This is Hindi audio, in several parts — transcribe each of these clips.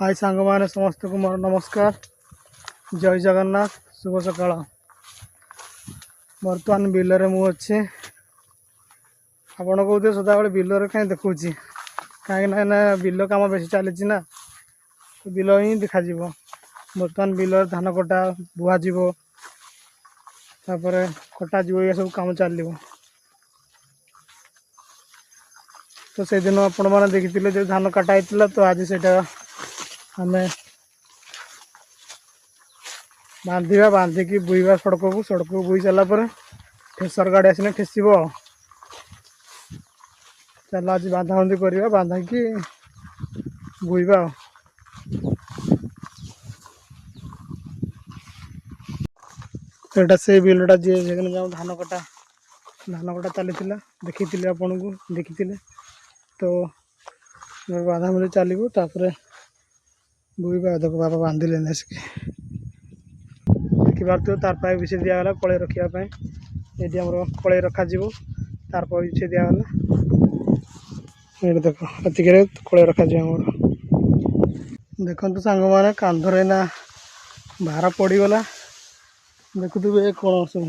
हाय सांग मैंने समस्त को मोर नमस्कार। जय जगन्नाथ। शुभ सकाळ। बर्तमान बिलरे मु अच्छे आपण कहते सदाबे बिलर कहीं देखुची कहीं ना बिल कम बेसी चली ना तो बिल ही देखा बर्तमान बिलर धान कटा बुआ कटा ये सब कम चलो। तो से दिन आपण मैंने देखी जो धान कटा होता तो आज से आम बांधा बांधिकी बुईवा सड़क को बुई सारापर ठेसर गाड़ी आसने ठेसब। चल आज बांधा बांधि करवा बांधिकी बुईवा। एटा से बिलटा जी धान कटा चली देखी आपन को देखी तो बांधा बांधि चलो तापर बुईवा। देखो बाबा बांधिले देखी पार्थ तार पाए विषय दिगला कड़े रखापी ये आम कड़े रखा तार पाए विषय दिगला ये देख ये कड़े रखा देखु सांग मैंने कांधरे ना भार पड़गला देखुवे कौन सब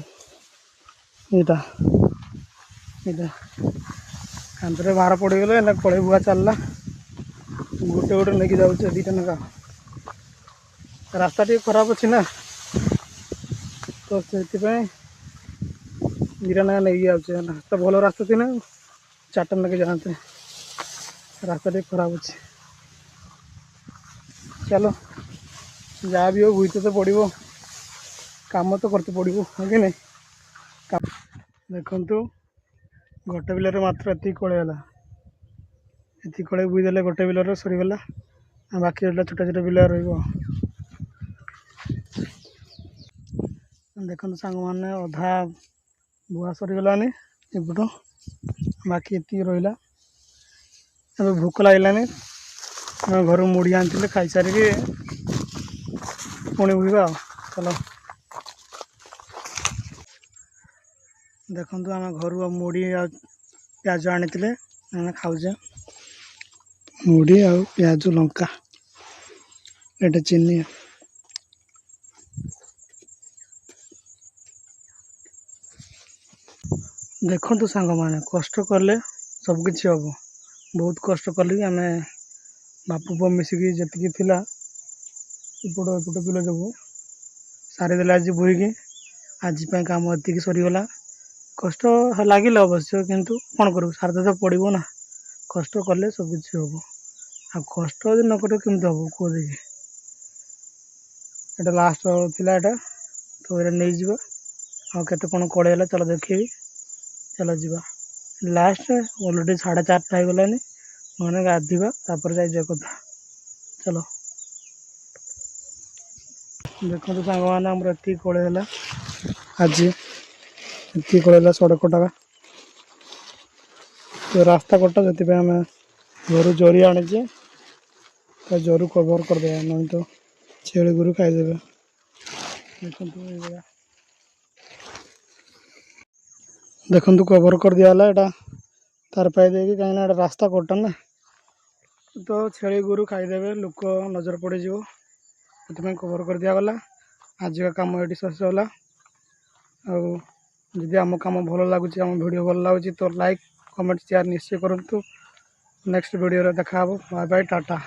यहाँ यहाँ कांधरे भार पड़गला ना कड़े बुआ चलला गोटे गोटे लेकिन जाऊे दीटा ना रास्ता टे खराब अच्छी ना तो से दीटा ना नहीं जाऊे रास्ता भल रास्ता थी ना चार्टा लेके जाते रास्ता टे खराब अच्छे। चलो जहाँ भी हो बुईते तो पड़ो काम तो करते पड़ो है कि नहीं। देखु गोटे बिलर मात्र ये कड़े है ये कड़े बुईदे गोटे बिलर सरीगला बाकी छोटा छोटा बिल रहा। देखो सांग मैंने अधा बुआ सरीगलानी एपट बाकी ये रहा। अब भोक लगलानी घर मुड़ी आनी खाई सारिकी पुणी बुईवा। चलो देखु आम घर मुड़ी प्याज आनी खाऊे मुड़ी आ प्याज लंका एटा चीनी। देखु सांग मैंने कष्ट कले सबकि हम बहुत कष्ट कल आम बापू पुआ मिसिकी जी थिला एपट एपट बिल सब सारीदे आज बुईकी आज कम ये सरीगला। कष्ट लगिल अवश्य किंतु कौन करूँ सारदे तो पड़ो ना कष्ट कले सबकि हम आ कष्ट न कर केमती हम कह देखिए ये लास्ट थिला एटा तो ये नहीं जा आते कौन कड़े चलो देखी चलो जा लास्ट अलरेडी 4:30 हो गलानी मैंने गाधीवा जाए कथा। चलो देखो तो सांग मैंने आम ये कड़े है आज ये कड़े सड़क कटा तो रास्ता कटा से आम घर जरी आनीचे तो जरू कवर करदे नहीं तो छेली गुरु खाईदे। देखु कवर कर दिया यहाँ तार पाई दे कहीं रास्ता कटा ना तो छेली गुरु खाईदे लोक नजर पड़ से कवर कर दिगला। आज का कम ये शेषला आदि आम कम भल लगुच आम वीडियो भल लगुच तो लाइक कमेंट शेयर निश्चय करूँ। नेक्स्ट वीडियो देखा। Bye bye Tata.